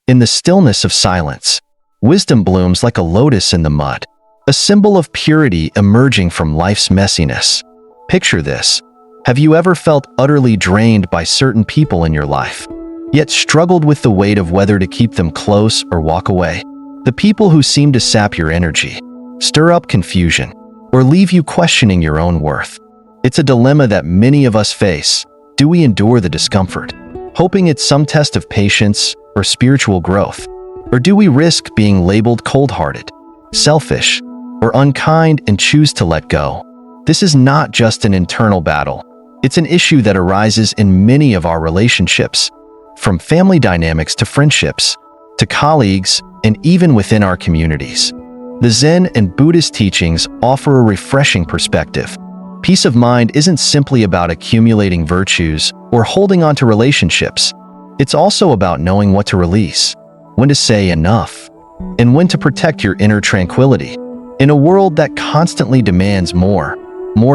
In the stillness of silence, wisdom blooms like a lotus in the mud, a symbol of purity emerging from life's messiness. Picture this. Have you ever felt utterly drained by certain people in your life, yet struggled with the weight of whether to keep them close or walk away? The people who seem to sap your energy, stir up confusion, or leave you questioning your own worth. It's a dilemma that many of us face. Do we endure the discomfort, hoping it's some test of patience or spiritual growth? Or do we risk being labeled cold-hearted, selfish, or unkind and choose to let go? This is not just an internal battle. It's an issue that arises in many of our relationships, from family dynamics to friendships, to colleagues, and even within our communities. The Zen and Buddhist teachings offer a refreshing perspective. Peace of mind isn't simply about accumulating virtues or holding on to relationships. It's also about knowing what to release, when to say enough, and when to protect your inner tranquility. In a world that constantly demands more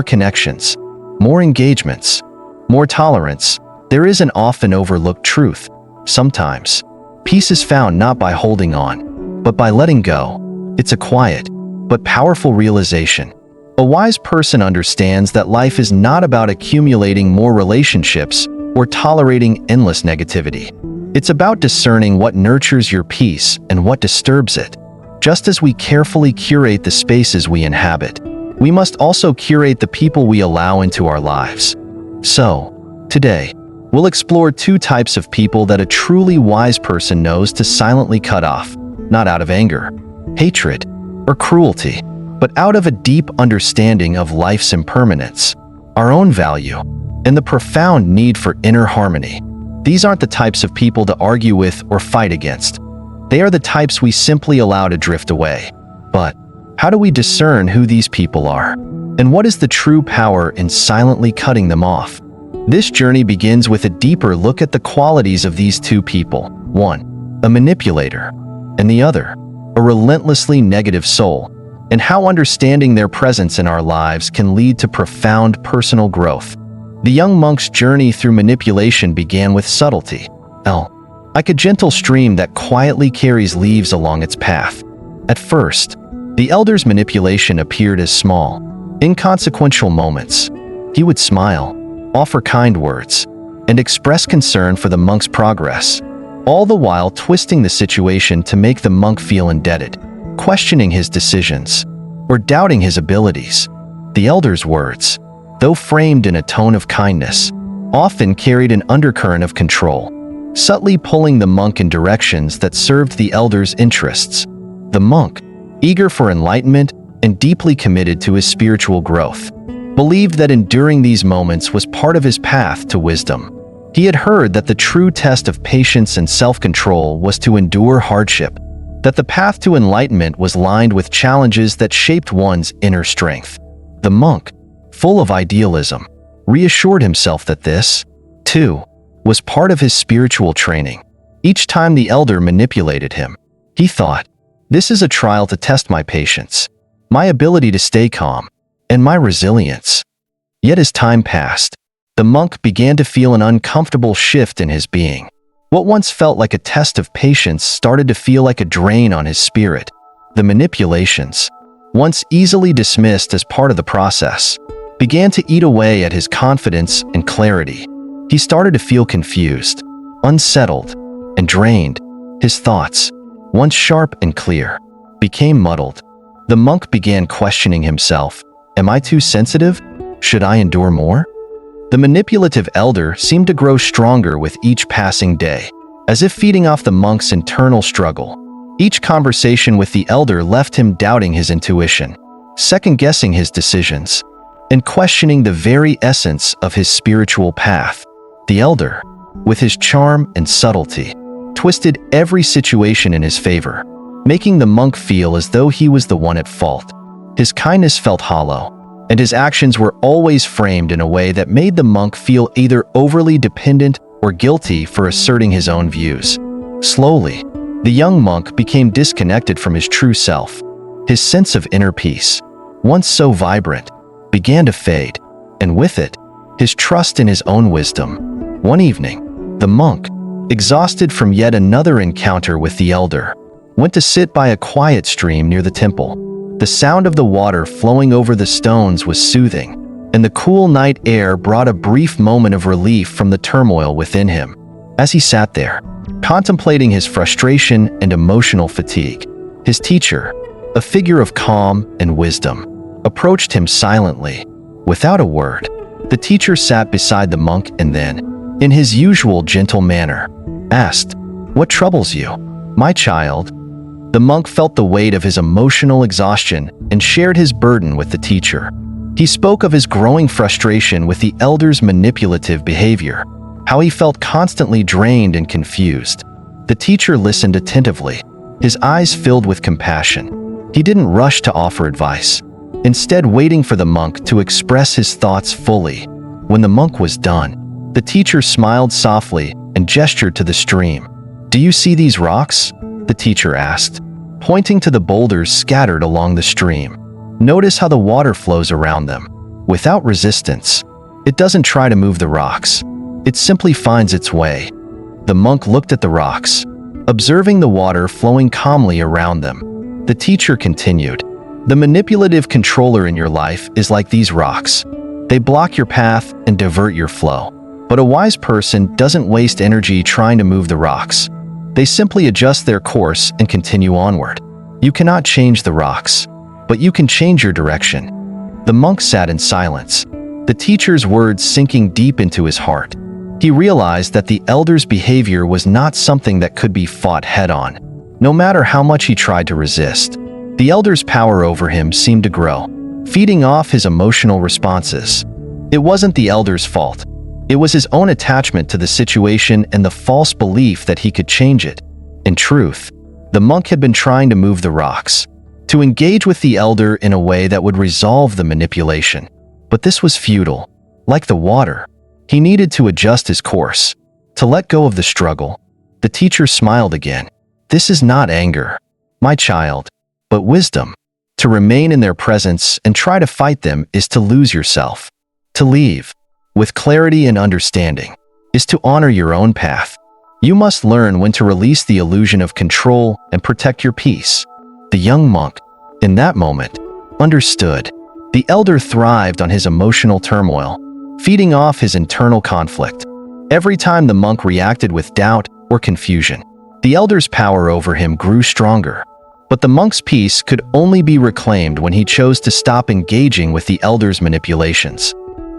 connections, more engagements, more tolerance, there is an often overlooked truth. Sometimes, peace is found not by holding on, but by letting go. It's a quiet, but powerful realization. A wise person understands that life is not about accumulating more relationships or tolerating endless negativity. It's about discerning what nurtures your peace and what disturbs it. Just as we carefully curate the spaces we inhabit, we must also curate the people we allow into our lives. So, today, we'll explore two types of people that a truly wise person knows to silently cut off, not out of anger, hatred, or cruelty, but out of a deep understanding of life's impermanence, our own value, and the profound need for inner harmony. These aren't the types of people to argue with or fight against. They are the types we simply allow to drift away. But how do we discern who these people are? And what is the true power in silently cutting them off? This journey begins with a deeper look at the qualities of these two people. One, a manipulator, and the other, a relentlessly negative soul, and how understanding their presence in our lives can lead to profound personal growth. The young monk's journey through manipulation began with subtlety, like a gentle stream that quietly carries leaves along its path. At first, the elder's manipulation appeared as small, inconsequential moments. He would smile, offer kind words, and express concern for the monk's progress, all the while twisting the situation to make the monk feel indebted, questioning his decisions, or doubting his abilities. The elder's words, though framed in a tone of kindness, often carried an undercurrent of control, subtly pulling the monk in directions that served the elder's interests. The monk, eager for enlightenment and deeply committed to his spiritual growth, believed that enduring these moments was part of his path to wisdom. He had heard that the true test of patience and self-control was to endure hardship, that the path to enlightenment was lined with challenges that shaped one's inner strength. The monk, full of idealism, reassured himself that this, too, was part of his spiritual training. Each time the elder manipulated him, he thought, "This is a trial to test my patience, my ability to stay calm, and my resilience." Yet as time passed, the monk began to feel an uncomfortable shift in his being. What once felt like a test of patience started to feel like a drain on his spirit. The manipulations, once easily dismissed as part of the process, began to eat away at his confidence and clarity. He started to feel confused, unsettled, and drained. His thoughts, once sharp and clear, became muddled. The monk began questioning himself. Am I too sensitive? Should I endure more? The manipulative elder seemed to grow stronger with each passing day, as if feeding off the monk's internal struggle. Each conversation with the elder left him doubting his intuition, second-guessing his decisions, and questioning the very essence of his spiritual path. The elder, with his charm and subtlety, twisted every situation in his favor, making the monk feel as though he was the one at fault. His kindness felt hollow, and his actions were always framed in a way that made the monk feel either overly dependent or guilty for asserting his own views. Slowly, the young monk became disconnected from his true self. His sense of inner peace, once so vibrant, began to fade, and with it, his trust in his own wisdom. One evening, the monk, exhausted from yet another encounter with the elder, went to sit by a quiet stream near the temple. The sound of the water flowing over the stones was soothing, and the cool night air brought a brief moment of relief from the turmoil within him. As he sat there, contemplating his frustration and emotional fatigue, his teacher, a figure of calm and wisdom, approached him silently. Without a word, the teacher sat beside the monk and then, in his usual gentle manner, asked, "What troubles you, my child?" The monk felt the weight of his emotional exhaustion and shared his burden with the teacher. He spoke of his growing frustration with the elder's manipulative behavior, how he felt constantly drained and confused. The teacher listened attentively, his eyes filled with compassion. He didn't rush to offer advice, instead waiting for the monk to express his thoughts fully. When the monk was done, the teacher smiled softly and gestured to the stream. "Do you see these rocks?" the teacher asked, pointing to the boulders scattered along the stream. "Notice how the water flows around them, without resistance. It doesn't try to move the rocks. It simply finds its way." The monk looked at the rocks, observing the water flowing calmly around them. The teacher continued, "The manipulative controller in your life is like these rocks. They block your path and divert your flow. But a wise person doesn't waste energy trying to move the rocks. They simply adjust their course and continue onward. You cannot change the rocks, but you can change your direction." The monk sat in silence, the teacher's words sinking deep into his heart. He realized that the elder's behavior was not something that could be fought head-on. No matter how much he tried to resist, the elder's power over him seemed to grow, feeding off his emotional responses. It wasn't the elder's fault. It was his own attachment to the situation and the false belief that he could change it. In truth, the monk had been trying to move the rocks, to engage with the elder in a way that would resolve the manipulation. But this was futile. Like the water, he needed to adjust his course, to let go of the struggle. The teacher smiled again. "This is not anger, my child, but wisdom. To remain in their presence and try to fight them is to lose yourself. To leave, with clarity and understanding, is to honor your own path. You must learn when to release the illusion of control and protect your peace." The young monk, in that moment, understood. The elder thrived on his emotional turmoil, feeding off his internal conflict. Every time the monk reacted with doubt or confusion, the elder's power over him grew stronger. But the monk's peace could only be reclaimed when he chose to stop engaging with the elder's manipulations.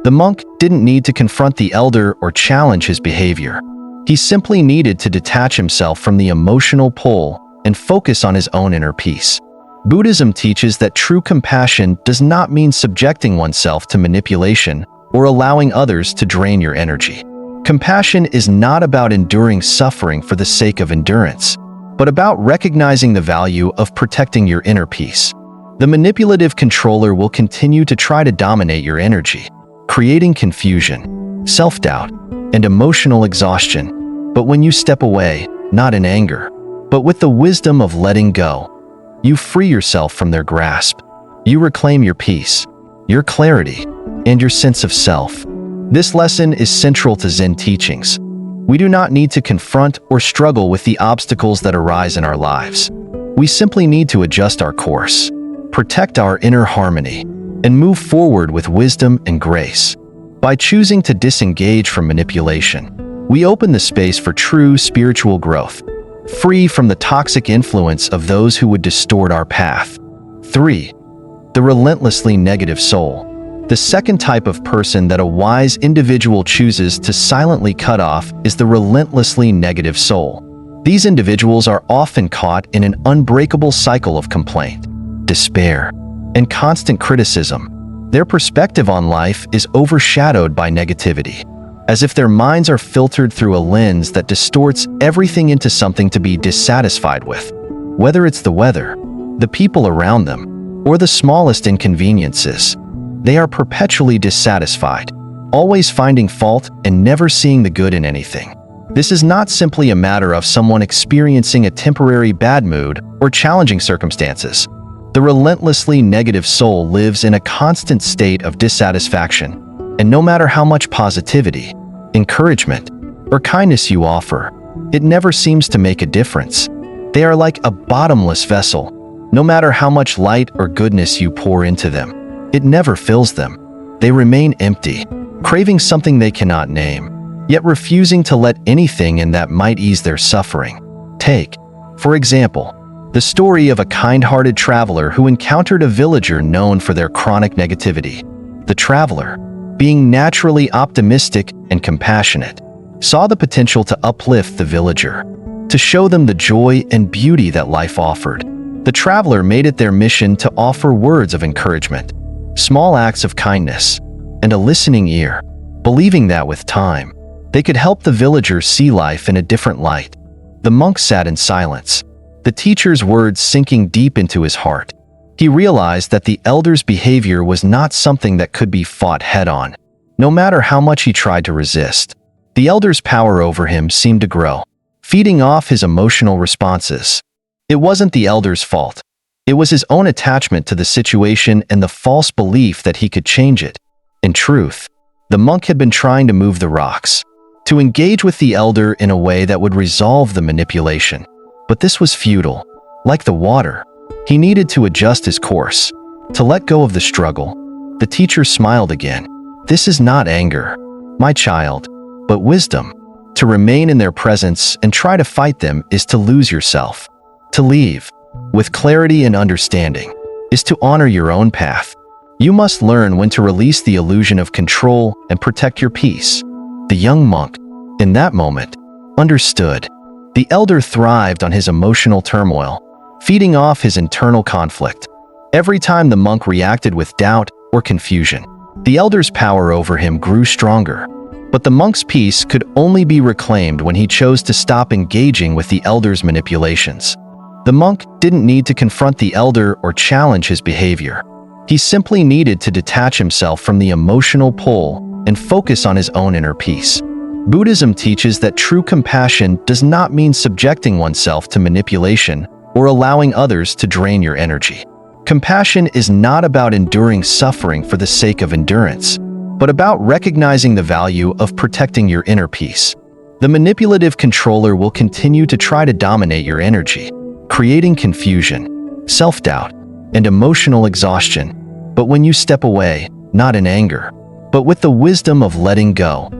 The monk didn't need to confront the elder or challenge his behavior. He simply needed to detach himself from the emotional pull and focus on his own inner peace. Buddhism teaches that true compassion does not mean subjecting oneself to manipulation or allowing others to drain your energy. Compassion is not about enduring suffering for the sake of endurance, but about recognizing the value of protecting your inner peace. The manipulative controller will continue to try to dominate your energy, creating confusion, self-doubt, and emotional exhaustion. But when you step away, not in anger, but with the wisdom of letting go, you free yourself from their grasp. You reclaim your peace, your clarity, and your sense of self. This lesson is central to Zen teachings. We do not need to confront or struggle with the obstacles that arise in our lives. We simply need to adjust our course, protect our inner harmony, and move forward with wisdom and grace. By choosing to disengage from manipulation, we open the space for true spiritual growth, free from the toxic influence of those who would distort our path. 3. The relentlessly negative soul. The second type of person that a wise individual chooses to silently cut off is the relentlessly negative soul. These individuals are often caught in an unbreakable cycle of complaint, despair, and constant criticism. Their perspective on life is overshadowed by negativity, as if their minds are filtered through a lens that distorts everything into something to be dissatisfied with. Whether it's the weather, the people around them, or the smallest inconveniences, they are perpetually dissatisfied, always finding fault and never seeing the good in anything. This is not simply a matter of someone experiencing a temporary bad mood or challenging circumstances. The relentlessly negative soul lives in a constant state of dissatisfaction, and no matter how much positivity, encouragement, or kindness you offer, It never seems to make a difference. They are like a bottomless vessel. No matter how much light or goodness you pour into them, it never fills them. They remain empty, craving something they cannot name, yet refusing to let anything in that might ease their suffering. Take, for example, the story of a kind-hearted traveler who encountered a villager known for their chronic negativity. The traveler, being naturally optimistic and compassionate, saw the potential to uplift the villager, to show them the joy and beauty that life offered. The traveler made it their mission to offer words of encouragement, small acts of kindness, and a listening ear, believing that with time, they could help the villager see life in a different light. The monk sat in silence, the teacher's words sinking deep into his heart. He realized that the elder's behavior was not something that could be fought head-on, no matter how much he tried to resist. The elder's power over him seemed to grow, feeding off his emotional responses. It wasn't the elder's fault. It was his own attachment to the situation and the false belief that he could change it. In truth, the monk had been trying to move the rocks, to engage with the elder in a way that would resolve the manipulation. But this was futile. Like the water, he needed to adjust his course, to let go of the struggle. The teacher smiled again. This is not anger, my child, but wisdom. To remain in their presence and try to fight them is to lose yourself. To leave, with clarity and understanding, is to honor your own path. You must learn when to release the illusion of control and protect your peace. The young monk, in that moment, understood. The elder thrived on his emotional turmoil, feeding off his internal conflict. Every time the monk reacted with doubt or confusion, the elder's power over him grew stronger. But the monk's peace could only be reclaimed when he chose to stop engaging with the elder's manipulations. The monk didn't need to confront the elder or challenge his behavior. He simply needed to detach himself from the emotional pull and focus on his own inner peace. Buddhism teaches that true compassion does not mean subjecting oneself to manipulation or allowing others to drain your energy. Compassion is not about enduring suffering for the sake of endurance, but about recognizing the value of protecting your inner peace. The manipulative controller will continue to try to dominate your energy, creating confusion, self-doubt, and emotional exhaustion. But when you step away, not in anger, but with the wisdom of letting go,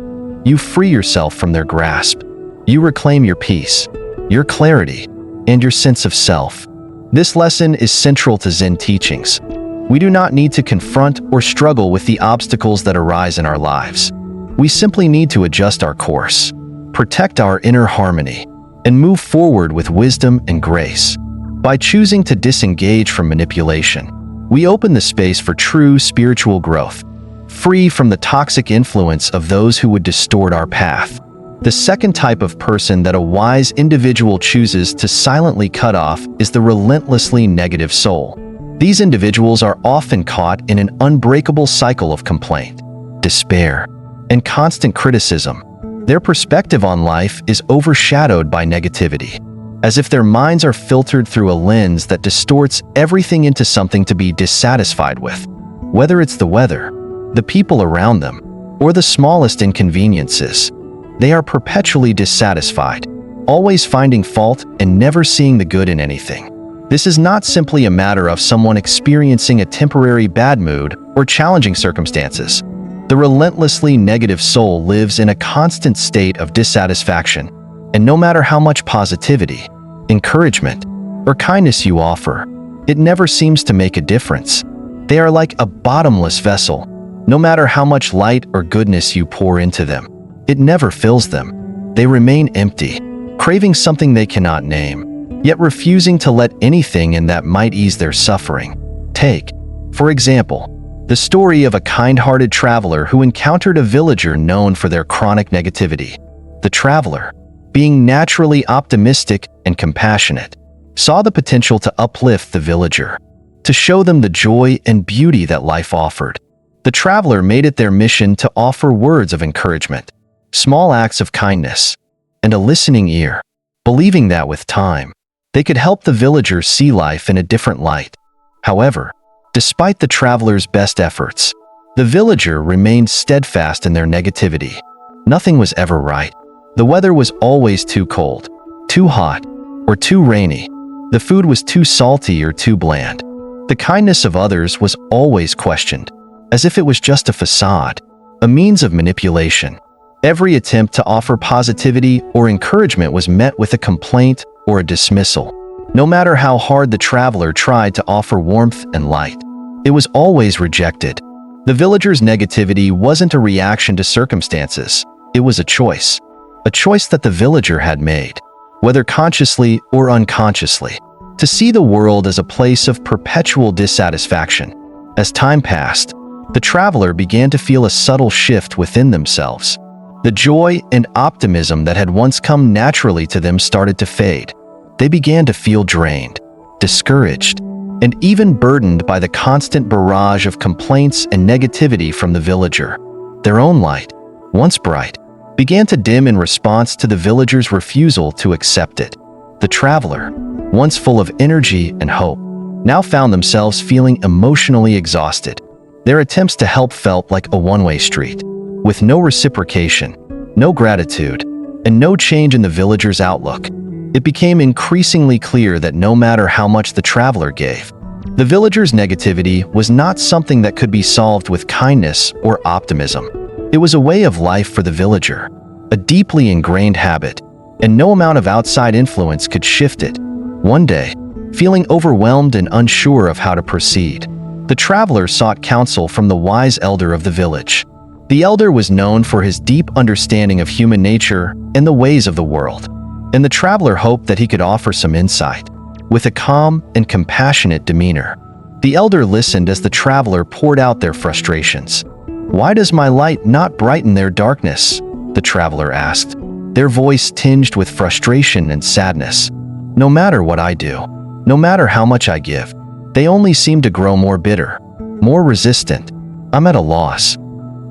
you free yourself from their grasp. You reclaim your peace, your clarity, and your sense of self. This lesson is central to Zen teachings. We do not need to confront or struggle with the obstacles that arise in our lives. We simply need to adjust our course, protect our inner harmony, and move forward with wisdom and grace. By choosing to disengage from manipulation, we open the space for true spiritual growth, free from the toxic influence of those who would distort our path. The second type of person that a wise individual chooses to silently cut off is the relentlessly negative soul. These individuals are often caught in an unbreakable cycle of complaint, despair, and constant criticism. Their perspective on life is overshadowed by negativity, as if their minds are filtered through a lens that distorts everything into something to be dissatisfied with. Whether it's the weather, the people around them, or the smallest inconveniences, they are perpetually dissatisfied, always finding fault and never seeing the good in anything. This is not simply a matter of someone experiencing a temporary bad mood or challenging circumstances. The relentlessly negative soul lives in a constant state of dissatisfaction, and no matter how much positivity, encouragement, or kindness you offer, it never seems to make a difference. They are like a bottomless vessel. No matter how much light or goodness you pour into them, it never fills them. They remain empty, craving something they cannot name, yet refusing to let anything in that might ease their suffering. Take, for example, the story of a kind-hearted traveler who encountered a villager known for their chronic negativity. The traveler, being naturally optimistic and compassionate, saw the potential to uplift the villager, to show them the joy and beauty that life offered. The traveler made it their mission to offer words of encouragement, small acts of kindness, and a listening ear, believing that with time, they could help the villager see life in a different light. However, despite the traveler's best efforts, the villager remained steadfast in their negativity. Nothing was ever right. The weather was always too cold, too hot, or too rainy. The food was too salty or too bland. The kindness of others was always questioned, as if it was just a facade, a means of manipulation. Every attempt to offer positivity or encouragement was met with a complaint or a dismissal. No matter how hard the traveler tried to offer warmth and light, it was always rejected. The villager's negativity wasn't a reaction to circumstances. It was a choice that the villager had made, whether consciously or unconsciously, to see the world as a place of perpetual dissatisfaction. As time passed, the traveler began to feel a subtle shift within themselves. The joy and optimism that had once come naturally to them started to fade. They began to feel drained, discouraged, and even burdened by the constant barrage of complaints and negativity from the villager. Their own light, once bright, began to dim in response to the villager's refusal to accept it. The traveler, once full of energy and hope, now found themselves feeling emotionally exhausted. Their attempts to help felt like a one-way street, with no reciprocation, no gratitude, and no change in the villager's outlook. It became increasingly clear that no matter how much the traveler gave, the villager's negativity was not something that could be solved with kindness or optimism. It was a way of life for the villager, a deeply ingrained habit, and no amount of outside influence could shift it. One day, feeling overwhelmed and unsure of how to proceed, the traveler sought counsel from the wise elder of the village. The elder was known for his deep understanding of human nature and the ways of the world, and the traveler hoped that he could offer some insight. With a calm and compassionate demeanor, the elder listened as the traveler poured out their frustrations. "Why does my light not brighten their darkness?" the traveler asked, their voice tinged with frustration and sadness. "No matter what I do, no matter how much I give, they only seem to grow more bitter, more resistant. I'm at a loss."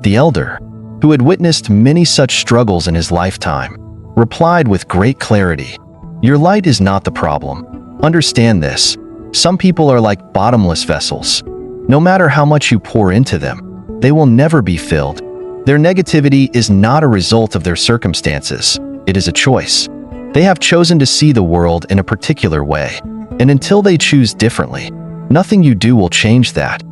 The elder, who had witnessed many such struggles in his lifetime, replied with great clarity, "Your light is not the problem. Understand this. Some people are like bottomless vessels. No matter how much you pour into them, they will never be filled. Their negativity is not a result of their circumstances. It is a choice. They have chosen to see the world in a particular way, and until they choose differently, nothing you do will change that."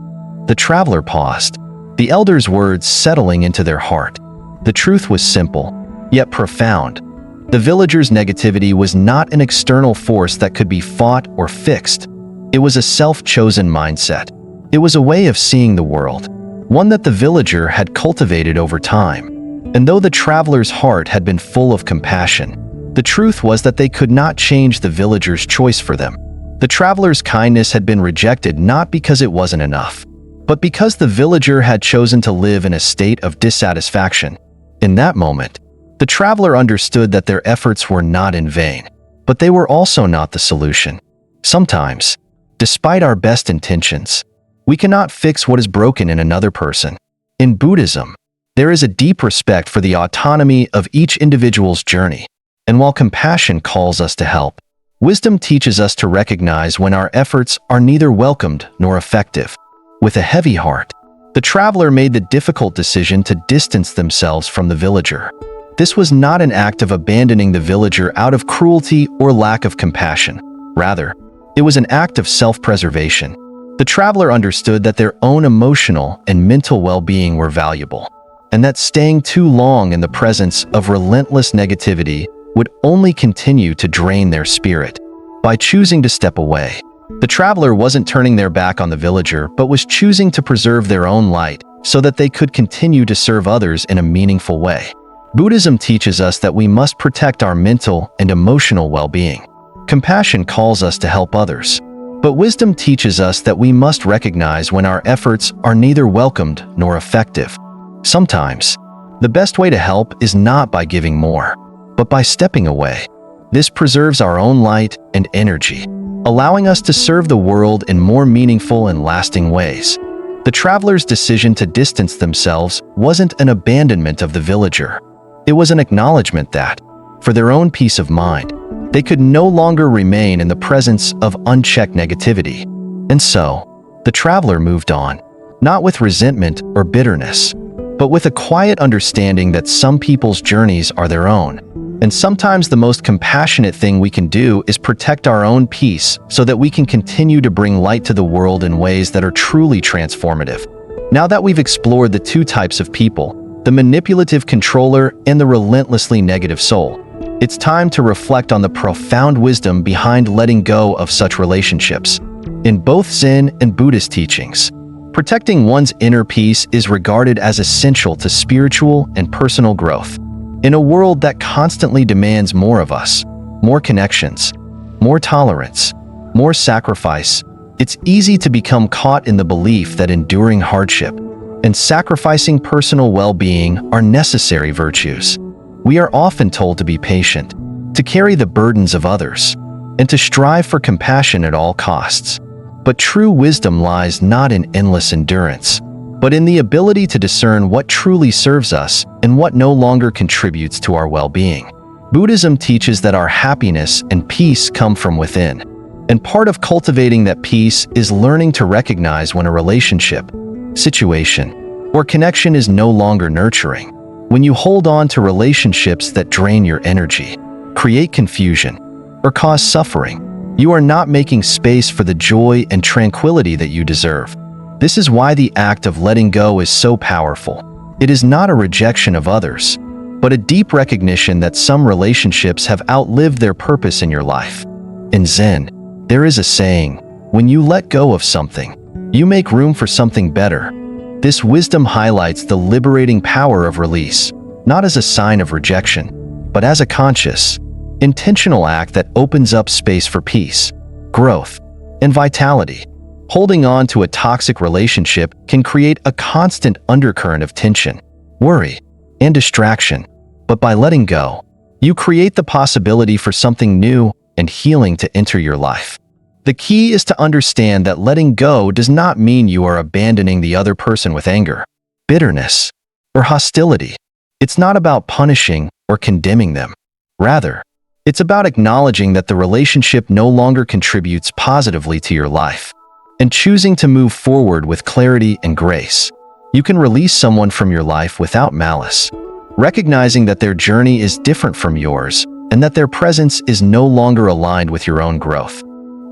The traveler paused, the elder's words settling into their heart. The truth was simple, yet profound. The villager's negativity was not an external force that could be fought or fixed. It was a self-chosen mindset. It was a way of seeing the world, one that the villager had cultivated over time. And though the traveler's heart had been full of compassion, the truth was that they could not change the villager's choice for them. The traveler's kindness had been rejected not because it wasn't enough, but because the villager had chosen to live in a state of dissatisfaction. In that moment, the traveler understood that their efforts were not in vain, but they were also not the solution. Sometimes, despite our best intentions, we cannot fix what is broken in another person. In Buddhism, there is a deep respect for the autonomy of each individual's journey, and while compassion calls us to help, wisdom teaches us to recognize when our efforts are neither welcomed nor effective. With a heavy heart, the traveler made the difficult decision to distance themselves from the villager. This was not an act of abandoning the villager out of cruelty or lack of compassion. Rather, it was an act of self-preservation. The traveler understood that their own emotional and mental well-being were valuable, and that staying too long in the presence of relentless negativity would only continue to drain their spirit. By choosing to step away, the traveler wasn't turning their back on the villager, but was choosing to preserve their own light so that they could continue to serve others in a meaningful way. Buddhism teaches us that we must protect our mental and emotional well-being. Compassion calls us to help others, but wisdom teaches us that we must recognize when our efforts are neither welcomed nor effective. Sometimes, the best way to help is not by giving more, but by stepping away. This preserves our own light and energy, allowing us to serve the world in more meaningful and lasting ways. The traveler's decision to distance themselves wasn't an abandonment of the villager. It was an acknowledgement that, for their own peace of mind, they could no longer remain in the presence of unchecked negativity. And so, the traveler moved on, not with resentment or bitterness, but with a quiet understanding that some people's journeys are their own, And sometimes the most compassionate thing we can do is protect our own peace so that we can continue to bring light to the world in ways that are truly transformative. Now that we've explored the two types of people, the manipulative controller and the relentlessly negative soul, it's time to reflect on the profound wisdom behind letting go of such relationships. In both Zen and Buddhist teachings, protecting one's inner peace is regarded as essential to spiritual and personal growth. In a world that constantly demands more of us, more connections, more tolerance, more sacrifice, it's easy to become caught in the belief that enduring hardship and sacrificing personal well-being are necessary virtues. We are often told to be patient, to carry the burdens of others, and to strive for compassion at all costs. But true wisdom lies not in endless endurance, but in the ability to discern what truly serves us and what no longer contributes to our well-being. Buddhism teaches that our happiness and peace come from within, and part of cultivating that peace is learning to recognize when a relationship, situation, or connection is no longer nurturing. When you hold on to relationships that drain your energy, create confusion, or cause suffering, you are not making space for the joy and tranquility that you deserve. This is why the act of letting go is so powerful. It is not a rejection of others, but a deep recognition that some relationships have outlived their purpose in your life. In Zen, there is a saying, when you let go of something, you make room for something better. This wisdom highlights the liberating power of release, not as a sign of rejection, but as a conscious, intentional act that opens up space for peace, growth, and vitality. Holding on to a toxic relationship can create a constant undercurrent of tension, worry, and distraction. But by letting go, you create the possibility for something new and healing to enter your life. The key is to understand that letting go does not mean you are abandoning the other person with anger, bitterness, or hostility. It's not about punishing or condemning them. Rather, it's about acknowledging that the relationship no longer contributes positively to your life and choosing to move forward with clarity and grace. You can release someone from your life without malice, recognizing that their journey is different from yours and that their presence is no longer aligned with your own growth.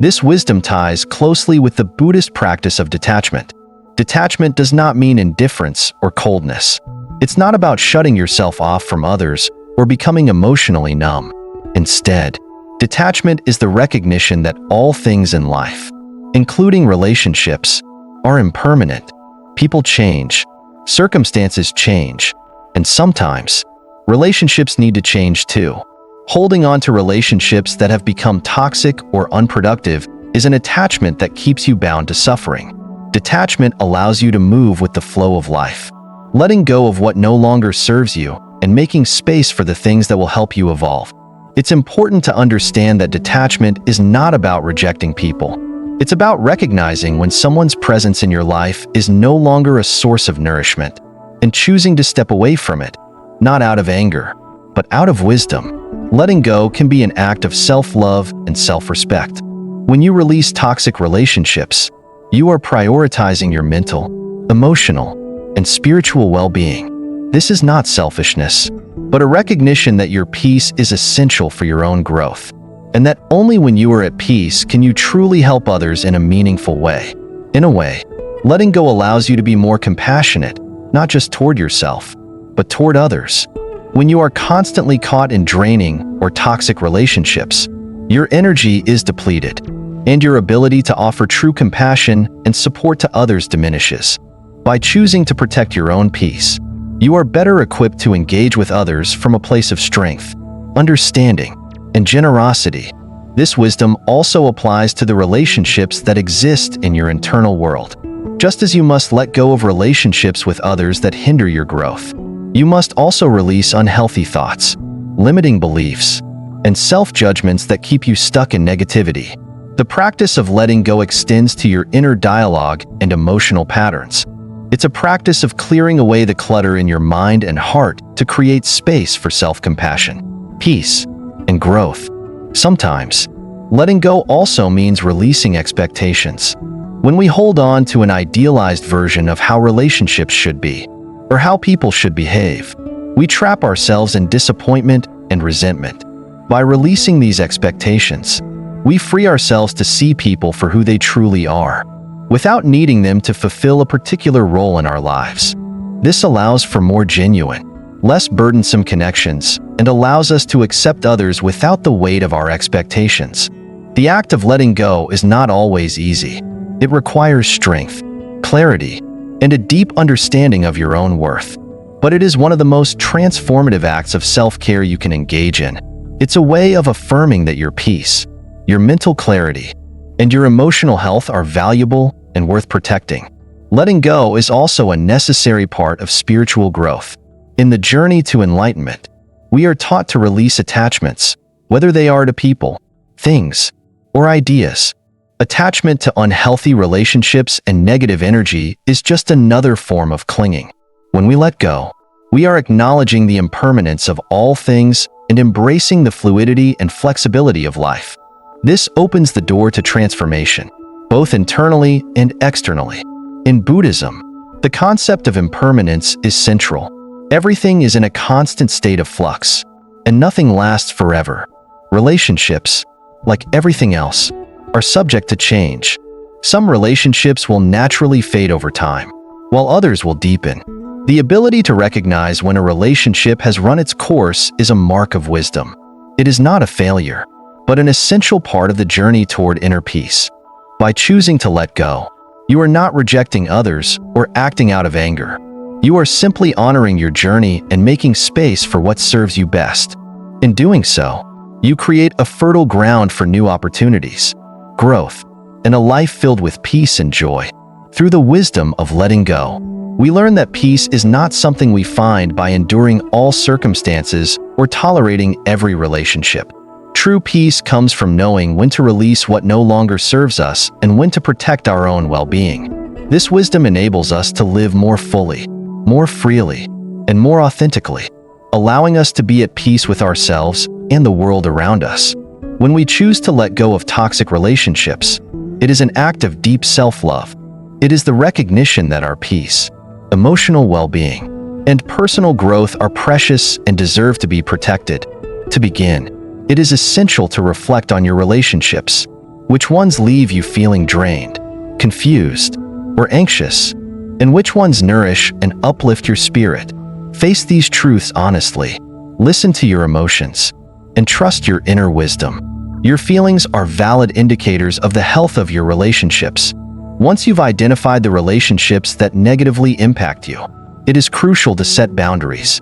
This wisdom ties closely with the Buddhist practice of detachment. Detachment does not mean indifference or coldness. It's not about shutting yourself off from others or becoming emotionally numb. Instead, detachment is the recognition that all things in life, including relationships, are impermanent. People change, circumstances change, and sometimes, relationships need to change too. Holding on to relationships that have become toxic or unproductive is an attachment that keeps you bound to suffering. Detachment allows you to move with the flow of life, letting go of what no longer serves you and making space for the things that will help you evolve. It's important to understand that detachment is not about rejecting people. It's about recognizing when someone's presence in your life is no longer a source of nourishment and choosing to step away from it, not out of anger, but out of wisdom. Letting go can be an act of self-love and self-respect. When you release toxic relationships, you are prioritizing your mental, emotional, and spiritual well-being. This is not selfishness, but a recognition that your peace is essential for your own growth, and that only when you are at peace can you truly help others in a meaningful way. In a way, letting go allows you to be more compassionate, not just toward yourself, but toward others. When you are constantly caught in draining or toxic relationships, your energy is depleted, and your ability to offer true compassion and support to others diminishes. By choosing to protect your own peace, you are better equipped to engage with others from a place of strength, understanding, and generosity. This wisdom also applies to the relationships that exist in your internal world. Just as you must let go of relationships with others that hinder your growth, you must also release unhealthy thoughts, limiting beliefs, and self-judgments that keep you stuck in negativity. The practice of letting go extends to your inner dialogue and emotional patterns. It's a practice of clearing away the clutter in your mind and heart to create space for self-compassion, peace, and growth. Sometimes, letting go also means releasing expectations. When we hold on to an idealized version of how relationships should be, or how people should behave, we trap ourselves in disappointment and resentment. By releasing these expectations, we free ourselves to see people for who they truly are, without needing them to fulfill a particular role in our lives. This allows for more genuine, less burdensome connections and allows us to accept others without the weight of our expectations. The act of letting go is not always easy. It requires strength, clarity, and a deep understanding of your own worth. But it is one of the most transformative acts of self-care you can engage in. It's a way of affirming that your peace, your mental clarity, and your emotional health are valuable and worth protecting. Letting go is also a necessary part of spiritual growth. In the journey to enlightenment, we are taught to release attachments, whether they are to people, things, or ideas. Attachment to unhealthy relationships and negative energy is just another form of clinging. When we let go, we are acknowledging the impermanence of all things and embracing the fluidity and flexibility of life. This opens the door to transformation, both internally and externally. In Buddhism, the concept of impermanence is central. Everything is in a constant state of flux, and nothing lasts forever. Relationships, like everything else, are subject to change. Some relationships will naturally fade over time, while others will deepen. The ability to recognize when a relationship has run its course is a mark of wisdom. It is not a failure, but an essential part of the journey toward inner peace. By choosing to let go, you are not rejecting others or acting out of anger. You are simply honoring your journey and making space for what serves you best. In doing so, you create a fertile ground for new opportunities, growth, and a life filled with peace and joy. Through the wisdom of letting go, we learn that peace is not something we find by enduring all circumstances or tolerating every relationship. True peace comes from knowing when to release what no longer serves us and when to protect our own well-being. This wisdom enables us to live more fully, more freely, and more authentically, allowing us to be at peace with ourselves and the world around us. When we choose to let go of toxic relationships, it is an act of deep self-love. It is the recognition that our peace, emotional well-being, and personal growth are precious and deserve to be protected. To begin, it is essential to reflect on your relationships. Which ones leave you feeling drained, confused, or anxious, and which ones nourish and uplift your spirit? Face these truths honestly, listen to your emotions, and trust your inner wisdom. Your feelings are valid indicators of the health of your relationships. Once you've identified the relationships that negatively impact you, it is crucial to set boundaries.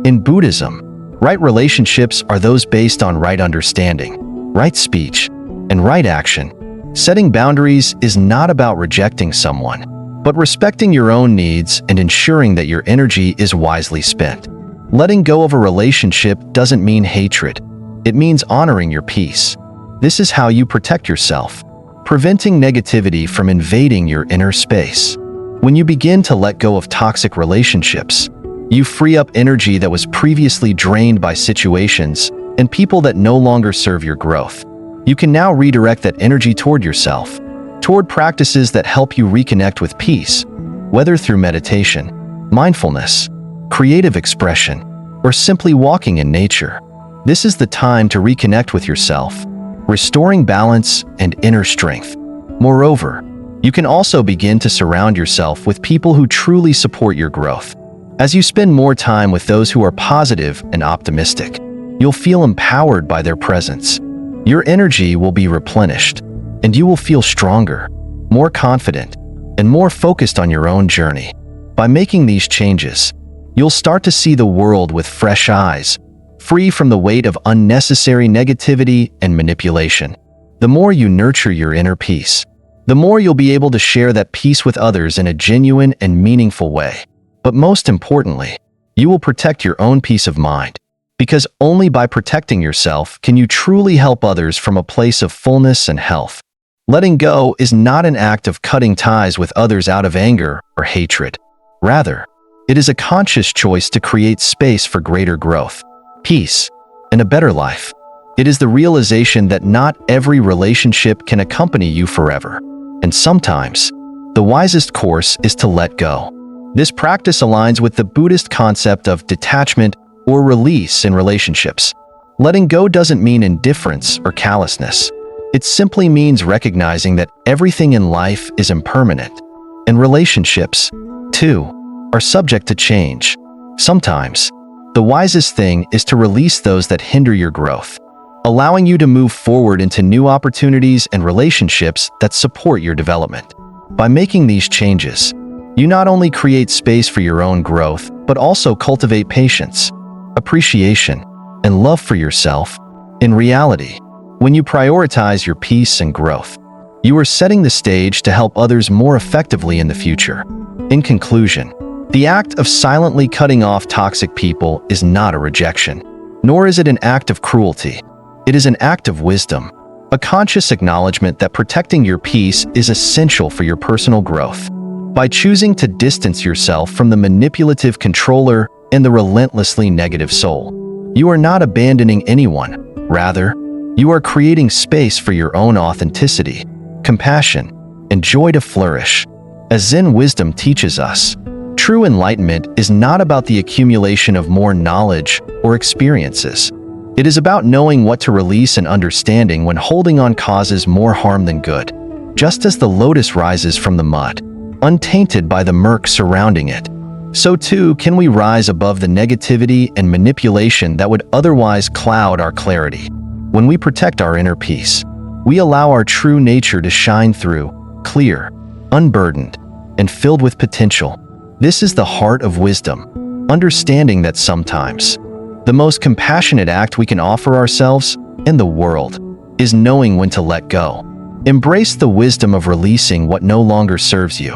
In Buddhism, right relationships are those based on right understanding, right speech, and right action. Setting boundaries is not about rejecting someone, but respecting your own needs and ensuring that your energy is wisely spent. Letting go of a relationship doesn't mean hatred. It means honoring your peace. This is how you protect yourself, preventing negativity from invading your inner space. When you begin to let go of toxic relationships, you free up energy that was previously drained by situations and people that no longer serve your growth. You can now redirect that energy toward yourself, toward practices that help you reconnect with peace, whether through meditation, mindfulness, creative expression, or simply walking in nature. This is the time to reconnect with yourself, restoring balance and inner strength. Moreover, you can also begin to surround yourself with people who truly support your growth. As you spend more time with those who are positive and optimistic, you'll feel empowered by their presence. Your energy will be replenished, and you will feel stronger, more confident, and more focused on your own journey. By making these changes, you'll start to see the world with fresh eyes, free from the weight of unnecessary negativity and manipulation. The more you nurture your inner peace, the more you'll be able to share that peace with others in a genuine and meaningful way. But most importantly, you will protect your own peace of mind, because only by protecting yourself can you truly help others from a place of fullness and health. Letting go is not an act of cutting ties with others out of anger or hatred. Rather, it is a conscious choice to create space for greater growth, peace, and a better life. It is the realization that not every relationship can accompany you forever, and sometimes, the wisest course is to let go. This practice aligns with the Buddhist concept of detachment or release in relationships. Letting go doesn't mean indifference or callousness. It simply means recognizing that everything in life is impermanent, and relationships, too, are subject to change. Sometimes, the wisest thing is to release those that hinder your growth, allowing you to move forward into new opportunities and relationships that support your development. By making these changes, you not only create space for your own growth, but also cultivate patience, appreciation, and love for yourself. In reality, when you prioritize your peace and growth, you are setting the stage to help others more effectively in the future. In conclusion, the act of silently cutting off toxic people is not a rejection, nor is it an act of cruelty. It is an act of wisdom, a conscious acknowledgement that protecting your peace is essential for your personal growth. By choosing to distance yourself from the manipulative controller and the relentlessly negative soul, you are not abandoning anyone. Rather, you are creating space for your own authenticity, compassion, and joy to flourish. As Zen wisdom teaches us, true enlightenment is not about the accumulation of more knowledge or experiences. It is about knowing what to release and understanding when holding on causes more harm than good. Just as the lotus rises from the mud, untainted by the murk surrounding it, so too can we rise above the negativity and manipulation that would otherwise cloud our clarity. When we protect our inner peace, we allow our true nature to shine through, clear, unburdened, and filled with potential. This is the heart of wisdom, understanding that sometimes the most compassionate act we can offer ourselves and the world is knowing when to let go. Embrace the wisdom of releasing what no longer serves you,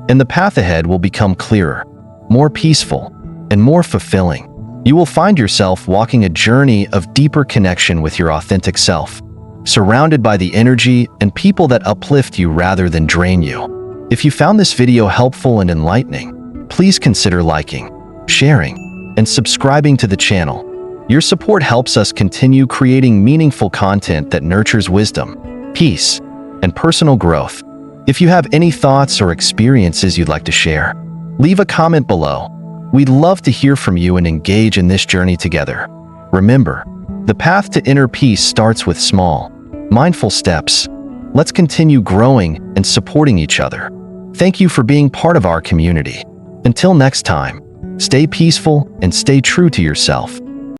and the path ahead will become clearer, more peaceful, and more fulfilling. You will find yourself walking a journey of deeper connection with your authentic self, surrounded by the energy and people that uplift you rather than drain you. If you found this video helpful and enlightening, please consider liking, sharing, and subscribing to the channel. Your support helps us continue creating meaningful content that nurtures wisdom, peace, and personal growth. If you have any thoughts or experiences you'd like to share, leave a comment below. We'd love to hear from you and engage in this journey together. Remember, the path to inner peace starts with small, mindful steps. Let's continue growing and supporting each other. Thank you for being part of our community. Until next time, stay peaceful and stay true to yourself.